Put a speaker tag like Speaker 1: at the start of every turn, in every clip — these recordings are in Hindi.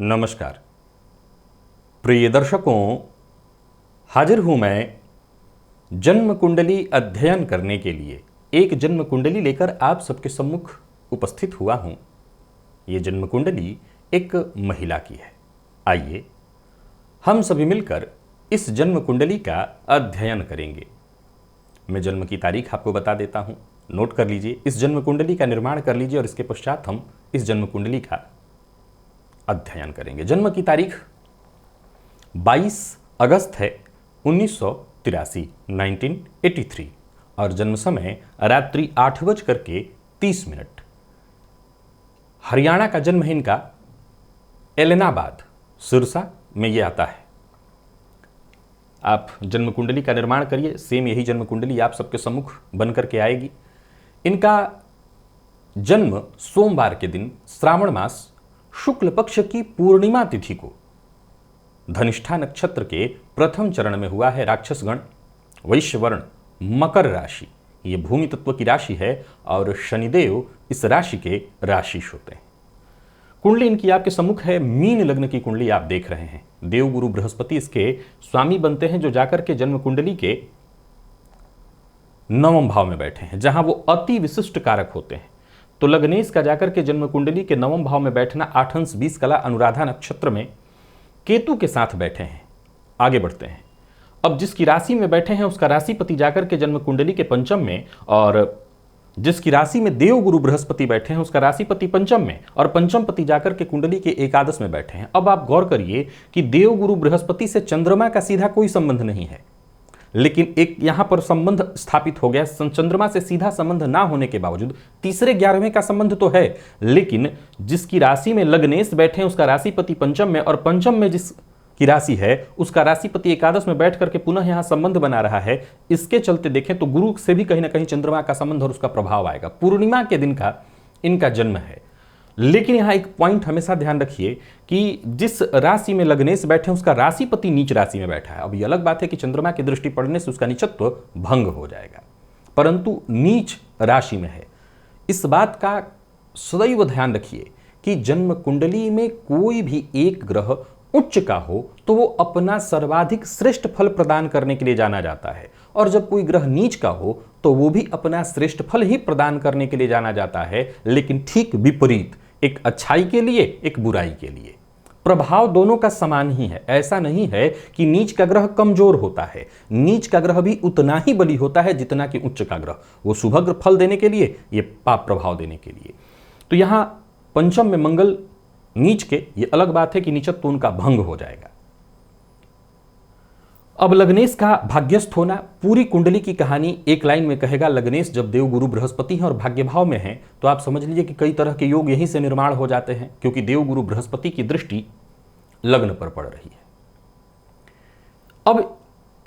Speaker 1: नमस्कार प्रिय दर्शकों, हाजिर हूं मैं जन्म कुंडली अध्ययन करने के लिए। एक जन्म कुंडली लेकर आप सबके सम्मुख उपस्थित हुआ हूं। ये जन्म कुंडली एक महिला की है। आइए हम सभी मिलकर इस जन्म कुंडली का अध्ययन करेंगे। मैं जन्म की तारीख आपको बता देता हूं, नोट कर लीजिए। इस जन्म कुंडली का निर्माण कर लीजिए और इसके पश्चात हम इस जन्म कुंडली का अध्ययन करेंगे। जन्म की तारीख 22 अगस्त है 1983 1983 और जन्म समय रात्रि 8:30। हरियाणा का जन्म है इनका, एलनाबाद सिरसा में ये आता है। आप जन्म कुंडली का निर्माण करिए, सेम यही जन्म कुंडली आप सबके सम्मुख बनकर के आएगी। इनका जन्म सोमवार के दिन श्रावण मास शुक्ल पक्ष की पूर्णिमा तिथि को धनिष्ठा नक्षत्र के प्रथम चरण में हुआ है। राक्षसगण, वैश्यवर्ण, मकर राशि, ये भूमि तत्व की राशि है और शनिदेव इस राशि के राशिश होते हैं। कुंडली इनकी आपके सम्मुख है, मीन लग्न की कुंडली आप देख रहे हैं। देवगुरु बृहस्पति इसके स्वामी बनते हैं, जो जाकर के जन्म कुंडली के 9वें भाव में बैठे हैं, जहां वो अति विशिष्ट कारक होते हैं। तो लग्नेश का जाकर के जन्म कुंडली के 9वें भाव में बैठना 8 अंश 20 कला अनुराधा नक्षत्र में केतु के साथ बैठे हैं। आगे बढ़ते हैं। अब जिसकी राशि में बैठे हैं उसका राशिपति जाकर के जन्म कुंडली के पंचम में, और जिसकी राशि में देवगुरु बृहस्पति बैठे हैं उसका राशिपति पंचम में, और पंचम पति जाकर के कुंडली के एकादश में बैठे हैं। अब आप गौर करिए कि देवगुरु बृहस्पति से चंद्रमा का सीधा कोई संबंध नहीं है, लेकिन एक यहां पर संबंध स्थापित हो गया। चंद्रमा से सीधा संबंध ना होने के बावजूद तीसरे 11वें का संबंध तो है, लेकिन जिसकी राशि में लग्नेश बैठे हैं उसका राशिपति पंचम में, और पंचम में जिसकी राशि है उसका राशिपति एकादश में बैठ करके पुनः यहां संबंध बना रहा है। इसके चलते देखें तो गुरु से भी कहीं ना कहीं चंद्रमा का संबंध और उसका प्रभाव आएगा। पूर्णिमा के दिन का इनका जन्म है, लेकिन यहां एक पॉइंट हमेशा ध्यान रखिए कि जिस राशि में लग्नेश बैठे हैं उसका राशिपति नीच राशि में बैठा है। अब यह अलग बात है कि चंद्रमा की दृष्टि पड़ने से उसका नीचत्व भंग हो जाएगा, परंतु नीच राशि में है। इस बात का सदैव ध्यान रखिए कि जन्म कुंडली में कोई भी एक ग्रह उच्च का हो तो वो अपना सर्वाधिक श्रेष्ठ फल प्रदान करने के लिए जाना जाता है, और जब कोई ग्रह नीच का हो तो वो भी अपना श्रेष्ठ फल ही प्रदान करने के लिए जाना जाता है, लेकिन ठीक विपरीत, एक अच्छाई के लिए, एक बुराई के लिए। प्रभाव दोनों का समान ही है। ऐसा नहीं है कि नीच का ग्रह कमजोर होता है, नीच का ग्रह भी उतना ही बली होता है जितना कि उच्च का ग्रह। वो शुभ फल देने के लिए, ये पाप प्रभाव देने के लिए। तो यहां पंचम में मंगल नीच के, ये अलग बात है कि नीचत्व उनका भंग हो जाएगा। अब लग्नेश का भाग्यस्थ होना, पूरी कुंडली की कहानी एक लाइन में कहेगा। लग्नेश जब देवगुरु बृहस्पति हैं और भाग्य भाव में हैं तो आप समझ लीजिए कि कई तरह के योग यहीं से निर्माण हो जाते हैं, क्योंकि देवगुरु बृहस्पति की दृष्टि लग्न पर पड़ रही है। अब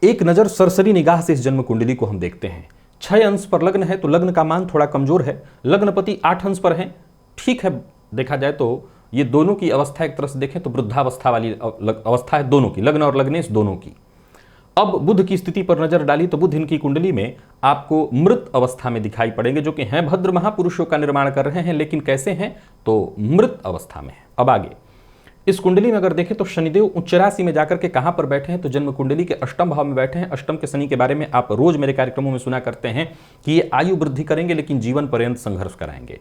Speaker 1: एक नजर सरसरी निगाह से इस जन्म कुंडली को हम देखते हैं। 6 अंश पर लग्न है तो लग्न का मान थोड़ा कमजोर है। लग्नपति 8 अंश पर है, ठीक है। देखा जाए तो ये दोनों की अवस्था एक तरह से देखें तो वृद्धावस्था वाली अवस्था है दोनों की, लग्न और लग्नेश दोनों की। अब बुध की स्थिति पर नजर डाली तो बुध इनकी कुंडली में आपको मृत अवस्था में दिखाई पड़ेंगे, जो कि हैं भद्र महापुरुषों का निर्माण कर रहे हैं, लेकिन कैसे हैं तो मृत अवस्था में है। अब आगे इस कुंडली में अगर देखें तो शनिदेव उच्च राशि में जाकर के कहां पर बैठे हैं तो जन्म कुंडली के अष्टम भाव में बैठे हैं। अष्टम के शनि के बारे में आप रोज मेरे कार्यक्रमों में सुना करते हैं कि ये आयु वृद्धि करेंगे लेकिन जीवन पर्यंत संघर्ष कराएंगे।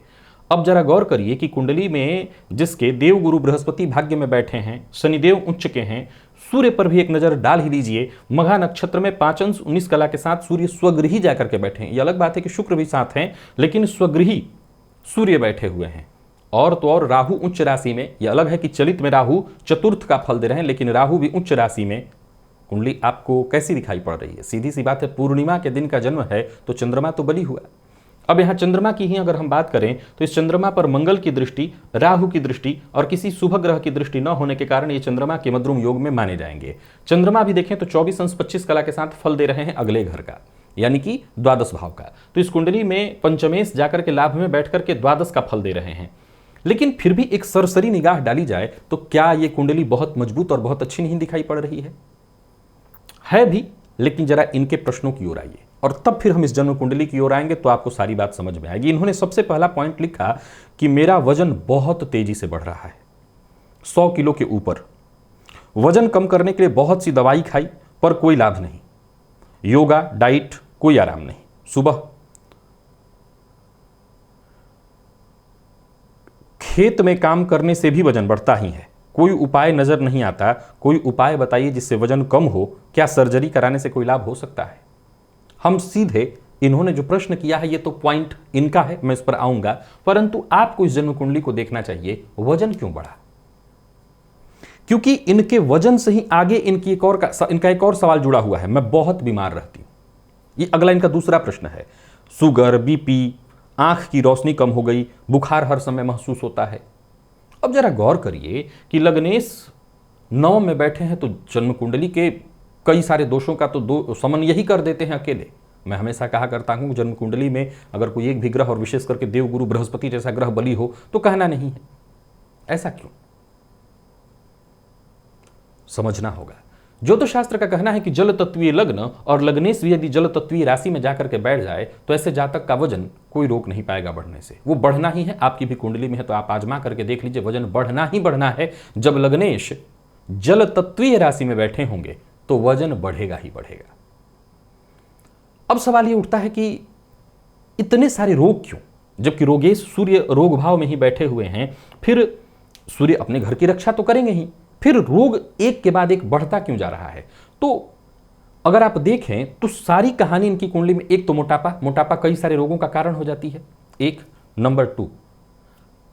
Speaker 1: अब जरा गौर करिए कि कुंडली में जिसके देवगुरु बृहस्पति भाग्य में बैठे हैं, शनिदेव उच्च के हैं, सूर्य पर भी एक नजर डाल ही लीजिए। मघा नक्षत्र में 5 अंश 19 कला के साथ सूर्य स्वगृही जाकर के बैठे हैं। ये अलग बात है कि शुक्र भी साथ हैं, लेकिन स्वगृही सूर्य बैठे हुए हैं। और तो और राहु उच्च राशि में, यह अलग है कि चलित में राहु चतुर्थ का फल दे रहे हैं, लेकिन राहु भी उच्च राशि में। कुंडली आपको कैसी दिखाई पड़ रही है? सीधी सी बात है, पूर्णिमा के दिन का जन्म है तो चंद्रमा तो बली हुआ। अब यहाँ चंद्रमा की ही अगर हम बात करें तो इस चंद्रमा पर मंगल की दृष्टि, राहु की दृष्टि और किसी शुभ ग्रह की दृष्टि न होने के कारण ये चंद्रमा के मद्रुम योग में माने जाएंगे। चंद्रमा भी देखें तो 24 अंश 25 कला के साथ फल दे रहे हैं अगले घर का, यानी कि द्वादश भाव का। तो इस कुंडली में पंचमेश जाकर के लाभ में बैठ करके द्वादश का फल दे रहे हैं। लेकिन फिर भी एक सरसरी निगाह डाली जाए तो क्या ये कुंडली बहुत मजबूत और बहुत अच्छी नहीं दिखाई पड़ रही है भी। लेकिन जरा इनके प्रश्नों की ओर आइए और तब फिर हम इस जन्म कुंडली की ओर आएंगे तो आपको सारी बात समझ में आएगी। इन्होंने सबसे पहला पॉइंट लिखा कि मेरा वजन बहुत तेजी से बढ़ रहा है। 100 किलो के ऊपर, वजन कम करने के लिए बहुत सी दवाई खाई पर कोई लाभ नहीं, योगा, डाइट, कोई आराम नहीं, सुबह खेत में काम करने से भी वजन बढ़ता ही है, कोई उपाय नजर नहीं आता, कोई उपाय बताइए जिससे वजन कम हो, क्या सर्जरी कराने से कोई लाभ हो सकता है? हम सीधे, इन्होंने जो प्रश्न किया है ये तो पॉइंट इनका है, मैं इस पर आऊंगा, परंतु आपको इस जन्म कुंडली को देखना चाहिए, वजन क्यों बढ़ा? क्योंकि इनके वजन से ही आगे इनका एक और सवाल जुड़ा हुआ है, मैं बहुत बीमार रहती हूं। ये अगला इनका दूसरा प्रश्न है, शुगर, बीपी, आंख की रोशनी कम हो गई, बुखार हर समय महसूस होता है। अब जरा गौर करिए कि लग्नेश नवम में बैठे हैं तो जन्म कुंडली के कई सारे दोषों का तो समन यही कर देते हैं अकेले। मैं हमेशा कहा करता हूं जन्म कुंडली में अगर कोई एक भी ग्रह, और विशेष करके देवगुरु बृहस्पति जैसा ग्रह बली हो तो कहना नहीं है। ऐसा क्यों? समझना होगा। ज्योतिष शास्त्र का कहना है कि जल तत्वीय लग्न और लग्नेश भी यदि जल तत्वीय राशि में जाकर के बैठ जाए तो ऐसे जातक का वजन कोई रोक नहीं पाएगा बढ़ने से, वो बढ़ना ही है। आपकी भी कुंडली में है तो आप आजमा करके देख लीजिए, वजन बढ़ना ही बढ़ना है। जब लग्नेश जल तत्वीय राशि में बैठे होंगे तो वजन बढ़ेगा ही बढ़ेगा। अब सवाल ये उठता है कि इतने सारे रोग क्यों, जबकि रोगेश सूर्य रोग भाव में ही बैठे हुए हैं, फिर सूर्य अपने घर की रक्षा तो करेंगे ही, फिर रोग एक के बाद एक बढ़ता क्यों जा रहा है? तो अगर आप देखें तो सारी कहानी इनकी कुंडली में, एक तो मोटापा कई सारे रोगों का कारण हो जाती है, एक। नंबर 2,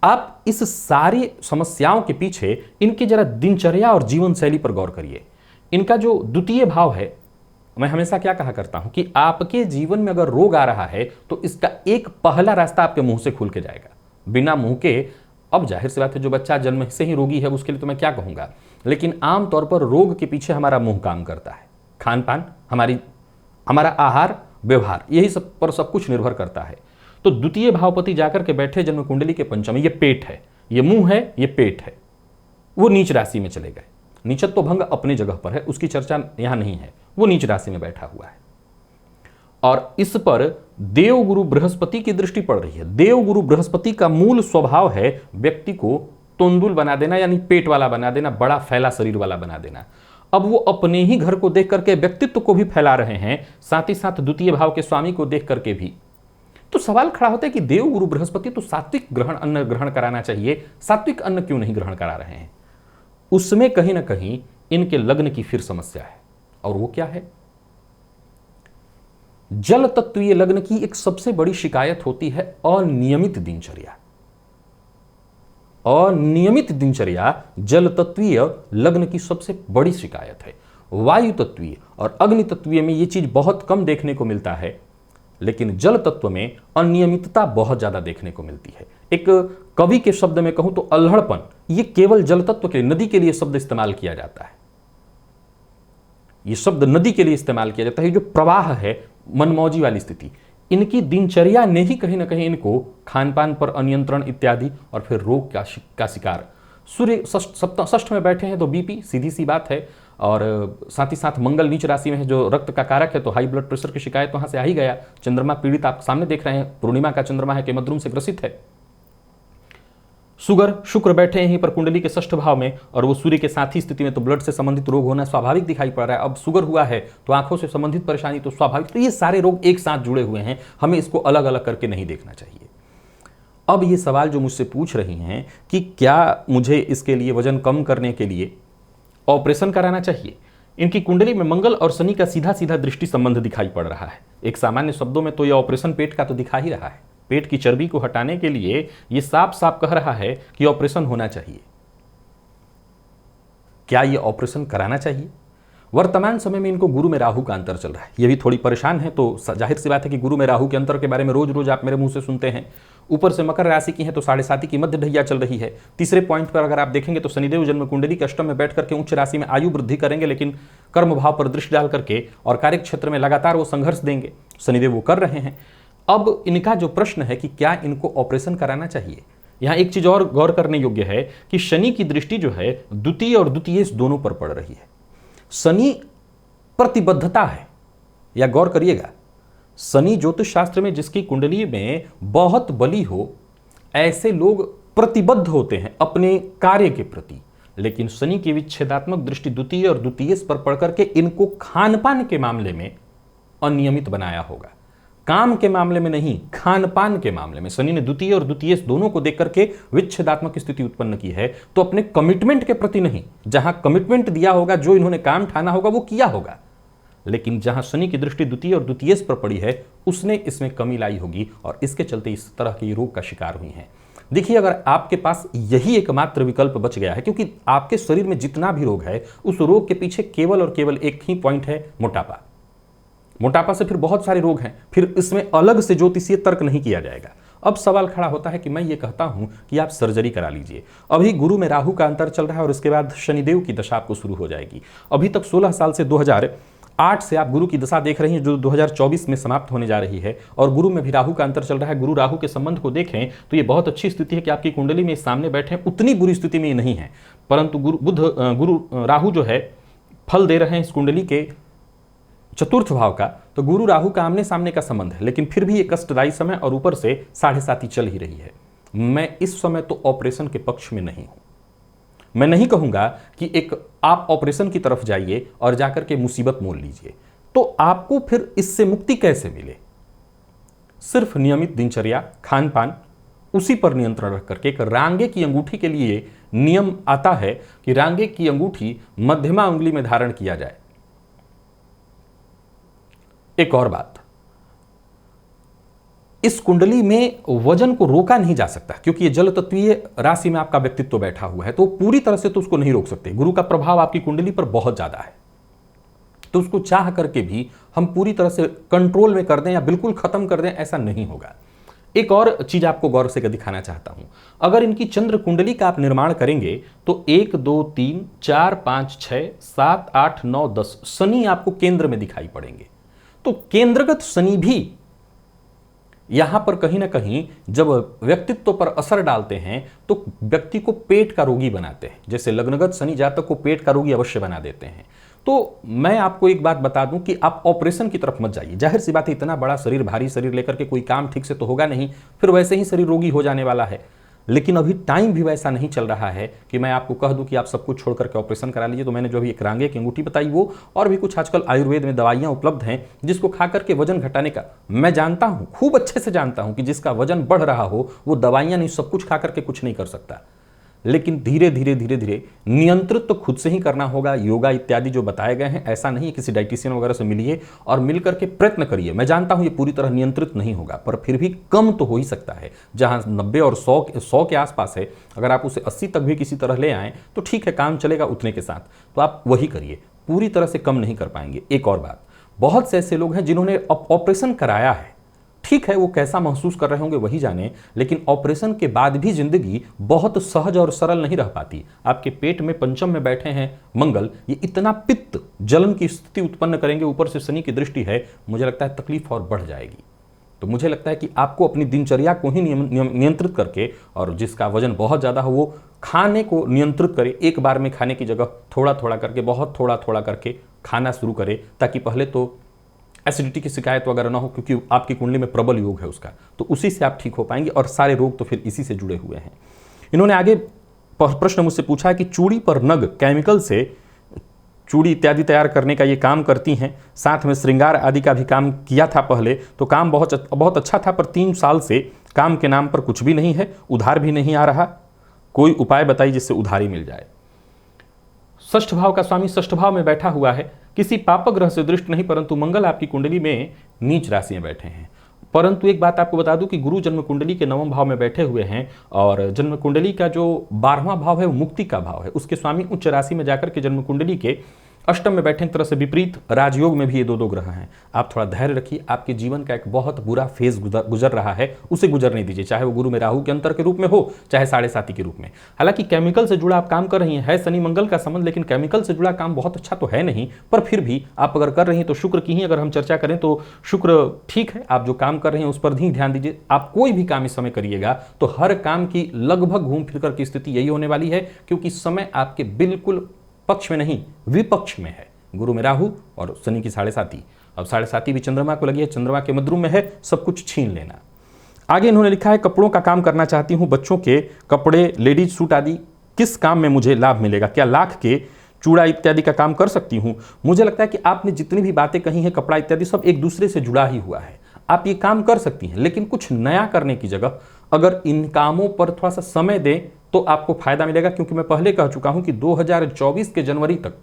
Speaker 1: आप इस सारी समस्याओं के पीछे इनकी जरा दिनचर्या और जीवन शैली पर गौर करिए। इनका जो द्वितीय भाव है, मैं हमेशा क्या कहा करता हूं कि आपके जीवन में अगर रोग आ रहा है तो इसका एक पहला रास्ता आपके मुंह से खुल के जाएगा, बिना मुंह के। अब जाहिर सी बात है जो बच्चा जन्म से ही रोगी है उसके लिए तो मैं क्या कहूंगा, लेकिन आमतौर पर रोग के पीछे हमारा मुंह काम करता है, खान पान, हमारा आहार व्यवहार, यही सब पर सब कुछ निर्भर करता है। तो द्वितीय भावपति जाकर के बैठे जन्म कुंडली के पंचम, ये पेट है, ये मुंह है, ये पेट है, वो नीच राशि में चले गए। नीचत्व भंग अपनी जगह पर है, उसकी चर्चा यहां नहीं है, वो नीच राशि में बैठा हुआ है और इस पर देवगुरु बृहस्पति की दृष्टि पड़ रही है। देवगुरु बृहस्पति का मूल स्वभाव है व्यक्ति को तोंदुल बना देना, यानी पेट वाला बना देना, बड़ा फैला शरीर वाला बना देना। अब वो अपने ही घर को देख करके व्यक्तित्व को भी फैला रहे हैं, साथ ही साथ द्वितीय भाव के स्वामी को देख करके भी। तो सवाल खड़ा होता है कि देवगुरु बृहस्पति तो सात्विक अन्न ग्रहण कराना चाहिए, सात्विक अन्न क्यों नहीं ग्रहण करा रहे हैं? उसमें कहीं ना कहीं इनके लग्न की फिर समस्या है, और वो क्या है? जल तत्वीय लग्न की एक सबसे बड़ी शिकायत होती है अनियमित दिनचर्या। अनियमित दिनचर्या जल तत्वीय लग्न की सबसे बड़ी शिकायत है। वायु तत्वीय और अग्नि तत्वीय में यह चीज बहुत कम देखने को मिलता है, लेकिन जल तत्व में अनियमितता बहुत ज्यादा देखने को मिलती है। एक कवि के शब्द में कहूं तो अल्हड़पन, यह केवल जल तत्व के लिए, नदी के लिए शब्द इस्तेमाल किया जाता है। यह शब्द नदी के लिए इस्तेमाल किया जाता है। जो प्रवाह है, मनमौजी वाली स्थिति, इनकी दिनचर्या ने ही कहीं ना कहीं इनको खान पान पर अनियंत्रण इत्यादि और फिर रोग का शिकार। सूर्य षष्ठ में बैठे हैं तो बीपी, सीधी सी बात है, और साथ ही साथ मंगल नीच राशि में है जो रक्त का कारक है, तो हाई ब्लड प्रेशर की शिकायत वहां से आ ही गया। चंद्रमा पीड़ित आप सामने देख रहे हैं, पूर्णिमा का चंद्रमा है कि मधुम से ग्रसित है। शुक्र बैठे हैं पर कुंडली के षष्ठ भाव में, और वो सूर्य के साथ ही स्थिति में, तो ब्लड से संबंधित रोग होना स्वाभाविक दिखाई पड़ रहा है। अब शुगर हुआ है तो आंखों से संबंधित परेशानी तो स्वाभाविक। तो ये सारे रोग एक साथ जुड़े हुए हैं, हमें इसको अलग अलग करके नहीं देखना चाहिए। अब ये सवाल जो मुझसे पूछ रही हैं कि क्या मुझे इसके लिए, वजन कम करने के लिए ऑपरेशन कराना चाहिए? इनकी कुंडली में मंगल और शनि का सीधा सीधा दृष्टि संबंध दिखाई पड़ रहा है। एक सामान्य शब्दों में तो यह ऑपरेशन पेट का तो दिखा ही रहा है। पेट की चर्बी को हटाने के लिए यह साफ साफ कह रहा है कि ऑपरेशन होना चाहिए। क्या यह ऑपरेशन कराना चाहिए? वर्तमान समय में इनको गुरु में राहु का अंतर चल रहा है, ये भी थोड़ी परेशान है। तो जाहिर सी बात है कि गुरु में राहु के अंतर के बारे में रोज रोज आप मेरे मुंह से सुनते हैं। ऊपर से मकर राशि की है तो 7.5 की मध्य ढैया चल रही है। तीसरे पॉइंट पर अगर आप देखेंगे तो शनिदेव जन्म कुंडली के अष्टम में बैठ करके उच्च राशि में आयु वृद्धि करेंगे, लेकिन कर्म भाव पर दृष्टि डाल करके और कार्य क्षेत्र में लगातार वो संघर्ष देंगे। शनिदेव वो कर रहे हैं। अब इनका जो प्रश्न है कि क्या इनको ऑपरेशन कराना चाहिए, यहां एक चीज और गौर करने योग्य है कि शनि की दृष्टि जो है द्वितीय और द्वितीय दोनों पर पड़ रही है। शनि प्रतिबद्धता है, या गौर करिएगा, शनि ज्योतिष शास्त्र में जिसकी कुंडली में बहुत बली हो, ऐसे लोग प्रतिबद्ध होते हैं अपने कार्य के प्रति, लेकिन शनि की विच्छेदात्मक दृष्टि द्वितीय और द्वितीय पर पड़ करके इनको खान पान के मामले में अनियमित बनाया होगा। काम के मामले में नहीं, खान पान के मामले में शनि ने द्वितीय और द्वितीय दोनों को देख करके विच्छेदात्मक स्थिति उत्पन्न की है। तो अपने कमिटमेंट के प्रति नहीं, जहां कमिटमेंट दिया होगा, जो इन्होंने काम ठाना होगा वो किया होगा, लेकिन जहां शनि की दृष्टि द्वितीय और द्वितीय पर पड़ी है उसने इसमें कमी लाई होगी और इसके चलते इस तरह के रोग का शिकार हुई हैं। देखिए, अगर आपके पास यही एकमात्र विकल्प बच गया है, क्योंकि आपके शरीर में जितना भी रोग है उस रोग के पीछे केवल और केवल एक ही पॉइंट है, मोटापा। मोटापा से फिर बहुत सारे रोग हैं, फिर इसमें अलग से ज्योतिषीय तर्क नहीं किया जाएगा। अब सवाल खड़ा होता है कि मैं ये कहता हूं कि आप सर्जरी करा लीजिए। अभी गुरु में राहु का अंतर चल रहा है और इसके बाद शनिदेव की दशा आपको शुरू हो जाएगी। अभी तक 16 साल से 2008 से आप गुरु की दशा देख रही हैं, जो 2024 में समाप्त होने जा रही है, और गुरु में भी राहु का अंतर चल रहा है। गुरु राहु के संबंध को देखें तो ये बहुत अच्छी स्थिति है कि आपकी कुंडली में सामने बैठे हैं, उतनी बुरी स्थिति में ये नहीं है, परंतु गुरु राहु जो है फल दे रहे हैं इस कुंडली के चतुर्थ भाव का, तो गुरु राहु का आमने सामने का संबंध है, लेकिन फिर भी ये कष्टदायी समय और ऊपर से 7.5 चल ही रही है। मैं इस समय तो ऑपरेशन के पक्ष में नहीं हूं। मैं नहीं कहूंगा कि एक आप ऑपरेशन की तरफ जाइए और जाकर के मुसीबत मोल लीजिए, तो आपको फिर इससे मुक्ति कैसे मिले? सिर्फ नियमित दिनचर्या, खान पान, उसी पर नियंत्रण रख करके। एक रांगे की अंगूठी के लिए नियम आता है कि रांगे की अंगूठी मध्यमा उंगली में धारण किया जाए। एक और बात, इस कुंडली में वजन को रोका नहीं जा सकता, क्योंकि ये जल तत्वीय राशि में आपका व्यक्तित्व बैठा हुआ है, तो पूरी तरह से तो उसको नहीं रोक सकते। गुरु का प्रभाव आपकी कुंडली पर बहुत ज्यादा है, तो उसको चाह करके भी हम पूरी तरह से कंट्रोल में कर दें या बिल्कुल खत्म कर दें, ऐसा नहीं होगा। एक और चीज आपको गौर से दिखाना चाहता हूं, अगर इनकी चंद्र कुंडली का आप निर्माण करेंगे तो 1 2 3 4 5 6 7 8 9 10 शनि आपको केंद्र में दिखाई पड़ेंगे। तो केंद्रगत शनि भी यहां पर कहीं ना कहीं जब व्यक्तित्व पर असर डालते हैं तो व्यक्ति को पेट का रोगी बनाते हैं। जैसे लग्नगत शनि जातक को पेट का रोगी अवश्य बना देते हैं। तो मैं आपको एक बात बता दूं कि आप ऑपरेशन की तरफ मत जाइए। जाहिर सी बात है, इतना बड़ा शरीर, भारी शरीर लेकर के कोई काम ठीक से तो होगा नहीं, फिर वैसे ही शरीर रोगी हो जाने वाला है। लेकिन अभी टाइम भी वैसा नहीं चल रहा है कि मैं आपको कह दूं कि आप सब कुछ छोड़ करके ऑपरेशन करा लीजिए। तो मैंने जो अभी एक रांगे की अंगूठी बताई वो, और भी कुछ आजकल आयुर्वेद में दवाइयां उपलब्ध हैं जिसको खा करके वजन घटाने का, मैं जानता हूं, खूब अच्छे से जानता हूं कि जिसका वजन बढ़ रहा हो वो दवाइयां नहीं, सब कुछ खा करके कुछ नहीं कर सकता। लेकिन धीरे धीरे धीरे धीरे नियंत्रित तो खुद से ही करना होगा। योगा इत्यादि जो बताए गए हैं, ऐसा नहीं है किसी डाइटिशियन वगैरह से मिलिए और मिलकर के प्रयत्न करिए। मैं जानता हूं ये पूरी तरह नियंत्रित नहीं होगा, पर फिर भी कम तो हो ही सकता है। जहां 90 और 100 के आसपास है, अगर आप उसे 80 तक भी किसी तरह ले आएँ तो ठीक है, काम चलेगा उतने के साथ। तो आप वही करिए, पूरी तरह से कम नहीं कर पाएंगे। एक और बात, बहुत से ऐसे लोग हैं जिन्होंने ऑपरेशन कराया है, ठीक है, वो कैसा महसूस कर रहे होंगे वही जाने, लेकिन ऑपरेशन के बाद भी जिंदगी बहुत सहज और सरल नहीं रह पाती। आपके पेट में पंचम में बैठे हैं मंगल, ये इतना पित्त जलन की स्थिति उत्पन्न करेंगे, ऊपर से शनि की दृष्टि है, मुझे लगता है तकलीफ और बढ़ जाएगी। तो मुझे लगता है कि आपको अपनी दिनचर्या को ही नियंत्रित करके, और जिसका वजन बहुत ज़्यादा हो वो खाने को नियंत्रित करे। एक बार में खाने की जगह थोड़ा थोड़ा करके, बहुत थोड़ा थोड़ा करके खाना शुरू करे, ताकि पहले तो एसिडिटी की शिकायत वगैरह ना हो, क्योंकि आपकी कुंडली में प्रबल योग है उसका, तो उसी से आप ठीक हो पाएंगे। और सारे रोग तो फिर इसी से जुड़े हुए हैं। इन्होंने आगे प्रश्न मुझसे पूछा है कि चूड़ी पर नग केमिकल से चूड़ी इत्यादि तैयार करने का ये काम करती हैं, साथ में श्रृंगार आदि का भी काम किया था पहले, तो काम बहुत अच्छा था, पर 3 साल से काम के नाम पर कुछ भी नहीं है, उधार भी नहीं आ रहा। कोई उपाय बताइए जिससे उधारी मिल जाए। षष्ठ भाव का स्वामी षष्ठ भाव में बैठा हुआ है, किसी पाप ग्रह से दृष्ट नहीं, परंतु मंगल आपकी कुंडली में नीच राशि में बैठे हैं। परंतु एक बात आपको बता दूं कि गुरु जन्म कुंडली के 9वें भाव में बैठे हुए हैं, और जन्म कुंडली का जो 12वां भाव है वो मुक्ति का भाव है। उसके स्वामी उच्च राशि में जाकर के जन्म कुंडली के अष्टम में बैठे, एक तरह से विपरीत राजयोग में भी ये दो ग्रह हैं। आप थोड़ा धैर्य रखिए, आपके जीवन का एक बहुत बुरा फेज गुजर रहा है, उसे गुजरने दीजिए, चाहे वो गुरु में राहु के अंतर के रूप में हो, चाहे 7.5 के रूप में। हालांकि केमिकल से जुड़ा आप काम कर रही हैं, है शनि मंगल का संबंध, लेकिन केमिकल से जुड़ा काम बहुत अच्छा तो है नहीं, पर फिर भी आप अगर कर रही हैं तो शुक्र की ही अगर हम चर्चा करें तो शुक्र ठीक है, आप जो काम कर रहे हैं उस पर भी ध्यान दीजिए। आप कोई भी काम इस समय करिएगा तो हर काम की लगभग घूम फिर कर की स्थिति यही होने वाली है, क्योंकि समय आपके बिल्कुल पक्ष में नहीं, विपक्ष में है। गुरु में राहु और शनि की 7.5, अब 7.5 भी चंद्रमा को लगी है, चंद्रमा के मध्यम में है, सब कुछ छीन लेना। आगे इन्होंने लिखा है कपड़ों का काम करना चाहती हूं, बच्चों के कपड़े, लेडीज सूट आदि किस काम में मुझे लाभ मिलेगा, क्या लाख के चूड़ा इत्यादि का काम कर सकती हूं। मुझे लगता है कि आपने जितनी भी बातें कही हैं, कपड़ा इत्यादि सब एक दूसरे से जुड़ा ही हुआ है। आप ये काम कर सकती हैं, लेकिन कुछ नया करने की जगह अगर इन कामों पर थोड़ा सा समय दें तो आपको फायदा मिलेगा। क्योंकि मैं पहले कह चुका हूं कि 2024 के जनवरी तक,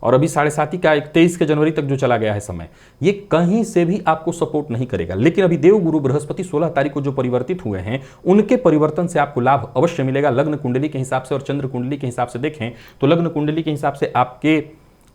Speaker 1: और अभी 7.5 का 23 के जनवरी तक जो चला गया है समय, ये कहीं से भी आपको सपोर्ट नहीं करेगा। लेकिन अभी देव गुरु बृहस्पति 16 तारीख को जो परिवर्तित हुए हैं, उनके परिवर्तन से आपको लाभ अवश्य मिलेगा। लग्न कुंडली के हिसाब से और चंद्र कुंडली के हिसाब से देखें तो लग्न कुंडली के हिसाब से आपके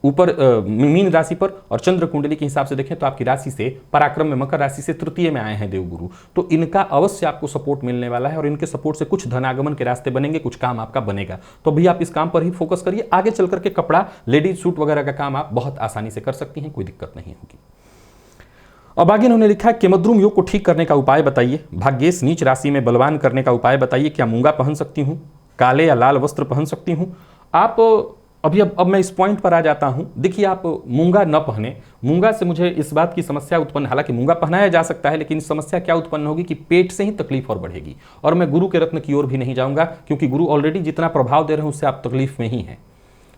Speaker 1: ऊपर मीन राशि पर, और चंद्र कुंडली के हिसाब से देखें तो आपकी राशि से पराक्रम में, मकर राशि से तृतीय में आए हैं देवगुरु। तो इनका अवश्य आपको सपोर्ट मिलने वाला है और इनके सपोर्ट से कुछ धनागमन के रास्ते बनेंगे, कुछ काम आपका बनेगा। तो भी आप इस काम पर ही फोकस करिए। आगे चल करके कपड़ा, लेडीज सूट वगैरह का काम आप बहुत आसानी से कर सकती हैं, कोई दिक्कत नहीं होगी। अब आगे इन्होंने लिखा है केमद्रुम योग को ठीक करने का उपाय बताइए, भाग्येश नीच राशि में बलवान करने का उपाय बताइए, क्या मूंगा पहन सकती हूँ, काले या लाल वस्त्र पहन सकती हूँ। आप अब मैं इस पॉइंट पर आ जाता हूं। देखिए, आप मूंगा न पहने। मूंगा से मुझे इस बात की समस्या उत्पन्न, हालांकि मूंगा पहनाया जा सकता है, लेकिन समस्या क्या उत्पन्न होगी कि पेट से ही तकलीफ और बढ़ेगी। और मैं गुरु के रत्न की ओर भी नहीं जाऊंगा, क्योंकि गुरु ऑलरेडी जितना प्रभाव दे रहे हैं उससे आप तकलीफ में ही हैं।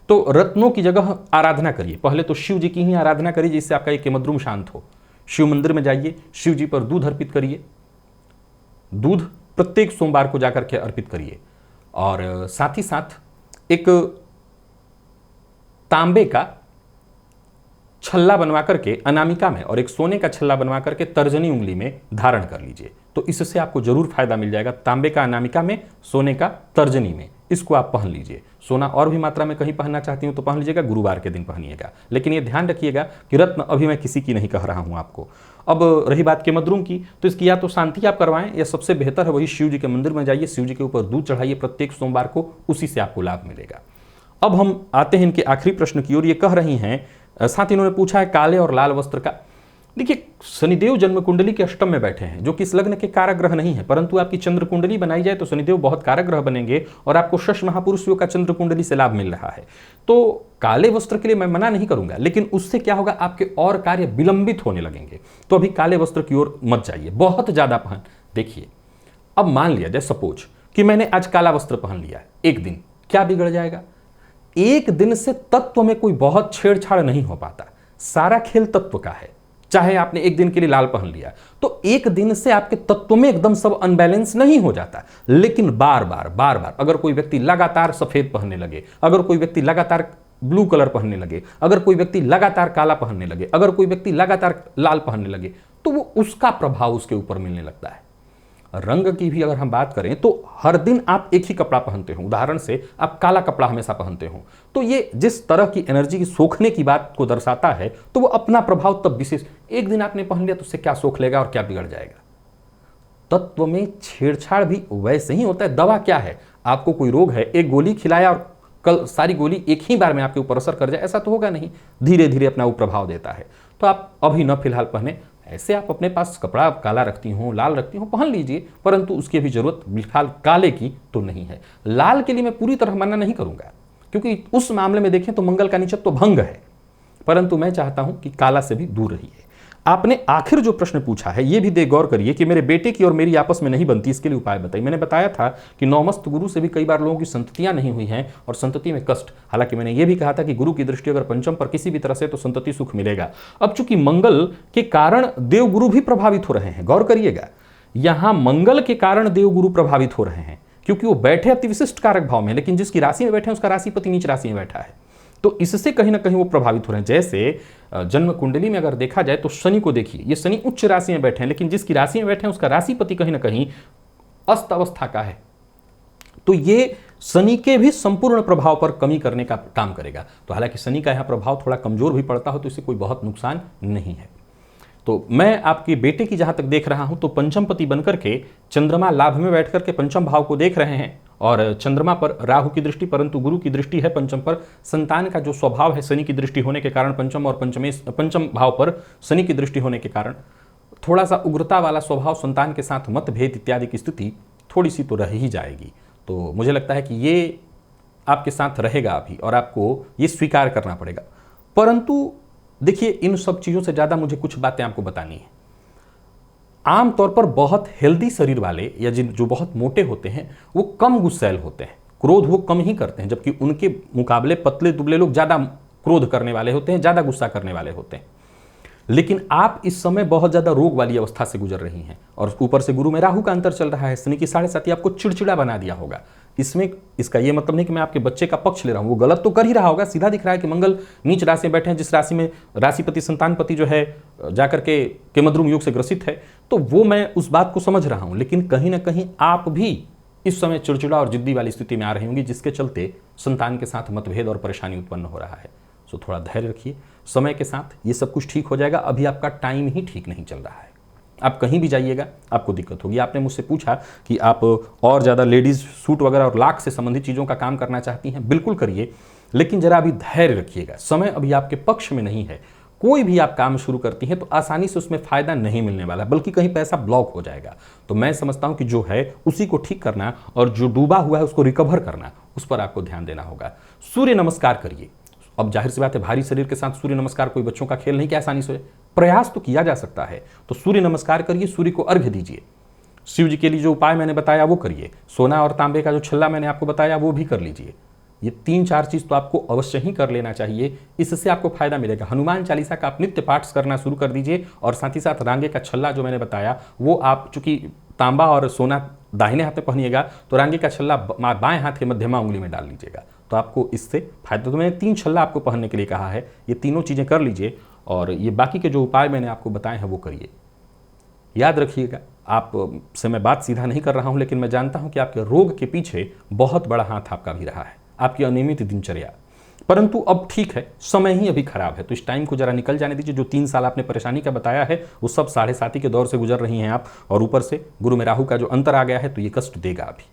Speaker 1: तो रत्नों की जगह आराधना करिए। पहले तो शिव जी की ही आराधना करिए, जिससे आपका ये केमद्रुम शांत हो। शिव मंदिर में जाइए, शिव जी पर दूध अर्पित करिए। दूध प्रत्येक सोमवार को जाकर के अर्पित करिए। और साथ ही साथ एक तांबे का छल्ला बनवा करके अनामिका में, और एक सोने का छल्ला बनवा करके तर्जनी उंगली में धारण कर लीजिए। तो इससे आपको जरूर फायदा मिल जाएगा। तांबे का अनामिका में, सोने का तर्जनी में, इसको आप पहन लीजिए। सोना और भी मात्रा में कहीं पहनना चाहती हूं तो पहन लीजिएगा, गुरुवार के दिन पहनिएगा। लेकिन ये ध्यान रखिएगा कि रत्न अभी मैं किसी की नहीं कह रहा हूं आपको। अब रही बात केमद्रुम की, तो इसकी या तो शांति आप करवाएं, या सबसे बेहतर है वही शिव जी के मंदिर में जाइए, शिव जी के ऊपर दूध चढ़ाइए प्रत्येक सोमवार को, उसी से आपको लाभ मिलेगा। अब हम आते हैं इनके आखिरी प्रश्न की ओर। ये कह रही हैं, साथ इन्होंने पूछा है काले और लाल वस्त्र का। देखिए, शनिदेव जन्म कुंडली के अष्टम में बैठे हैं, जो कि इस लग्न के कारक ग्रह नहीं है, परंतु आपकी चंद्र कुंडली बनाई जाए तो शनिदेव बहुत कारक ग्रह बनेंगे और आपको शश महापुरुषों का चंद्र कुंडली से लाभ मिल रहा है। तो काले वस्त्र के लिए मैं मना नहीं करूंगा, लेकिन उससे क्या होगा, आपके और कार्य विलंबित होने लगेंगे। तो अभी काले वस्त्र की ओर मत जाइए, बहुत ज्यादा पहन। देखिए, अब मान लिया जाए सपोज कि मैंने आज काला वस्त्र पहन लिया एक दिन, क्या बिगड़ जाएगा? एक दिन से तत्व में कोई बहुत छेड़छाड़ नहीं हो पाता। सारा खेल तत्व का है। चाहे आपने एक दिन के लिए लाल पहन लिया, तो एक दिन से आपके तत्व में एकदम सब अनबैलेंस नहीं हो जाता। लेकिन बार बार अगर कोई व्यक्ति लगातार सफेद पहनने लगे, अगर कोई व्यक्ति लगातार ब्लू कलर पहनने लगे, अगर कोई व्यक्ति लगातार काला पहनने लगे, अगर कोई व्यक्ति लगातार लाल पहनने लगे, तो वो उसका प्रभाव उसके ऊपर मिलने लगता है। रंग की भी अगर हम बात करें तो हर दिन आप एक ही कपड़ा पहनते हो, उदाहरण से आप काला कपड़ा हमेशा पहनते हो, तो ये जिस तरह की एनर्जी की सोखने की बात को दर्शाता है, तो वो अपना प्रभाव तब विशेष, एक दिन आपने पहन लिया तो उससे क्या सोख लेगा और क्या बिगड़ जाएगा। तत्व में छेड़छाड़ भी वैसे ही होता है। दवा क्या है, आपको कोई रोग है, एक गोली खिलाया और कल सारी गोली एक ही बार में आपके ऊपर असर कर जाए, ऐसा तो होगा नहीं, धीरे धीरे अपना वो प्रभाव देता है। तो आप अभी न फिलहाल पहने, ऐसे आप अपने पास कपड़ा काला रखती हो, लाल रखती हो, पहन लीजिए, परंतु उसकी भी जरूरत फिलहाल काले की तो नहीं है। लाल के लिए मैं पूरी तरह मना नहीं करूंगा, क्योंकि उस मामले में देखें तो मंगल का निचत्व भंग है, परंतु मैं चाहता हूं कि काला से भी दूर रहिए। आपने आखिर जो प्रश्न पूछा है, ये भी दे गौर करिए कि मेरे बेटे की और मेरी आपस में नहीं बनती, इसके लिए उपाय बताइए। मैंने बताया था कि नौमस्त गुरु से भी कई बार लोगों की संततियां नहीं हुई हैं और संतति में कष्ट। हालांकि मैंने ये भी कहा था कि गुरु की दृष्टि अगर पंचम पर किसी भी तरह से, तो संतति सुख मिलेगा। अब चूंकि मंगल के कारण देवगुरु भी प्रभावित हो रहे हैं, गौर करिएगा, यहां मंगल के कारण देवगुरु प्रभावित हो रहे हैं, क्योंकि वो बैठे अति विशिष्ट कारक भाव में, लेकिन जिसकी राशि में बैठे उसका राशिपति नीच राशि में बैठा है, तो इससे कहीं ना कहीं वो प्रभावित हो रहे हैं। जैसे जन्म कुंडली में अगर देखा जाए तो शनि को देखिए, ये शनि उच्च राशि में बैठे हैं, लेकिन जिसकी राशि में बैठे हैं उसका राशिपति कहीं ना कहीं अस्त अवस्था का है, तो ये शनि के भी संपूर्ण प्रभाव पर कमी करने का काम करेगा। तो हालांकि शनि का यहाँ प्रभाव थोड़ा कमजोर भी पड़ता हो, तो इससे कोई बहुत नुकसान नहीं है। तो मैं आपके बेटे की जहां तक देख रहा हूं, तो पंचमपति बनकर के चंद्रमा लाभ में बैठ करके पंचम भाव को देख रहे हैं, और चंद्रमा पर राहु की दृष्टि, परंतु गुरु की दृष्टि है पंचम पर। संतान का जो स्वभाव है शनि की दृष्टि होने के कारण, पंचम और पंचम भाव पर शनि की दृष्टि होने के कारण थोड़ा सा उग्रता वाला स्वभाव, संतान के साथ मतभेद इत्यादि की स्थिति थोड़ी सी तो रह ही जाएगी। तो मुझे लगता है कि ये आपके साथ रहेगा अभी, और आपको ये स्वीकार करना पड़ेगा। परंतु देखिए, इन सब चीज़ों से ज़्यादा मुझे कुछ बातें आपको बतानी है। आमतौर पर बहुत हेल्दी शरीर वाले या जो बहुत मोटे होते हैं, वो कम गुस्सैल होते हैं, क्रोध वो कम ही करते हैं, जबकि उनके मुकाबले पतले दुबले लोग ज़्यादा क्रोध करने वाले होते हैं, ज़्यादा गुस्सा करने वाले होते हैं। लेकिन आप इस समय बहुत ज़्यादा रोग वाली अवस्था से गुजर रही हैं, और ऊपर से गुरु में राहु का अंतर चल रहा है, शनि की 7.5 आपको चिड़चिड़ा बना दिया होगा। इसमें इसका ये मतलब नहीं कि मैं आपके बच्चे का पक्ष ले रहा हूँ, वो गलत तो कर ही रहा होगा। सीधा दिख रहा है कि मंगल नीच राशि में बैठे हैं, जिस राशि में राशिपति संतानपति जो है जाकर के मद्रुम योग से ग्रसित है, तो वो मैं उस बात को समझ रहा हूँ। लेकिन कहीं ना कहीं आप भी इस समय चिड़चिड़ा और जिद्दी वाली स्थिति में आ रही होंगी, जिसके चलते संतान के साथ मतभेद और परेशानी उत्पन्न हो रहा है। सो थोड़ा धैर्य रखिए, समय के साथ ये सब कुछ ठीक हो जाएगा। अभी आपका टाइम ही ठीक नहीं चल रहा है। आप कहीं भी जाइएगा आपको दिक्कत होगी। आपने मुझसे पूछा कि आप और ज़्यादा लेडीज़ सूट वगैरह और लाख से संबंधित चीज़ों का काम करना चाहती हैं, बिल्कुल करिए, लेकिन ज़रा अभी धैर्य रखिएगा। समय अभी आपके पक्ष में नहीं है। कोई भी आप काम शुरू करती हैं तो आसानी से उसमें फ़ायदा नहीं मिलने वाला, बल्कि कहीं पैसा ब्लॉक हो जाएगा। तो मैं समझता हूं कि जो है उसी को ठीक करना, और जो डूबा हुआ है उसको रिकवर करना, उस पर आपको ध्यान देना होगा। सूर्य नमस्कार करिए। अब जाहिर सी बात है, भारी शरीर के साथ सूर्य नमस्कार कोई बच्चों का खेल नहीं कि आसानी से, प्रयास तो किया जा सकता है। तो सूर्य नमस्कार करिए, सूर्य को अर्घ्य दीजिए। शिव जी के लिए जो उपाय मैंने बताया वो करिए। सोना और तांबे का जो छल्ला मैंने आपको बताया वो भी कर लीजिए। ये 3-4 चीज़ तो आपको अवश्य ही कर लेना चाहिए, इससे आपको फायदा मिलेगा। हनुमान चालीसा का आप नित्य पाठ करना शुरू कर दीजिए, और साथ ही साथ रांगे का छल्ला जो मैंने बताया वो आप, चूंकि तांबा और सोना दाहिने हाथ में पहनिएगा, तो रांगे का छल्ला बाएं हाथ के मध्यमा उंगली में डाल लीजिएगा, तो आपको इससे फायदा। तो मैंने 3 छल्ला आपको पहनने के लिए कहा है, ये तीनों चीज़ें कर लीजिए, और ये बाकी के जो उपाय मैंने आपको बताए हैं वो करिए। याद रखिएगा, आप से मैं बात सीधा नहीं कर रहा हूं, लेकिन मैं जानता हूं कि आपके रोग के पीछे बहुत बड़ा हाथ आपका भी रहा है, आपकी अनियमित दिनचर्या। परंतु अब ठीक है, समय ही अभी खराब है, तो इस टाइम को जरा निकल जाने दीजिए। जो 3 साल आपने परेशानी का बताया है वो सब 7.5 के दौर से गुजर रही हैं आप, और ऊपर से गुरु में राहु का जो अंतर आ गया है, तो ये कष्ट देगा। अभी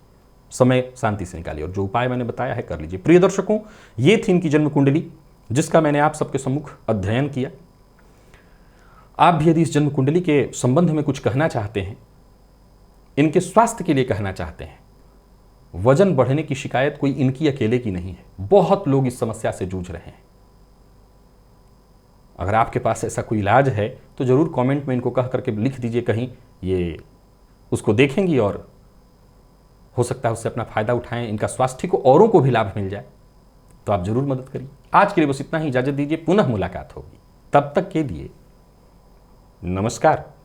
Speaker 1: समय शांति से निकालिए, और जो उपाय मैंने बताया है कर लीजिए। प्रिय दर्शकों, ये थी इनकी जन्म कुंडली, जिसका मैंने आप सबके सम्मुख अध्ययन किया। आप भी यदि इस जन्म कुंडली के संबंध में कुछ कहना चाहते हैं, इनके स्वास्थ्य के लिए कहना चाहते हैं, वजन बढ़ने की शिकायत कोई इनकी अकेले की नहीं है, बहुत लोग इस समस्या से जूझ रहे हैं। अगर आपके पास ऐसा कोई इलाज है तो जरूर कमेंट में इनको कह करके लिख दीजिए, कहीं ये उसको देखेंगी और हो सकता है उससे अपना फायदा उठाएं, इनका स्वास्थ्य को औरों को भी लाभ मिल जाए, तो आप जरूर मदद करिए। आज के लिए बस इतना ही, इजाजत दीजिए, पुनः मुलाकात होगी। तब तक के लिए नमस्कार।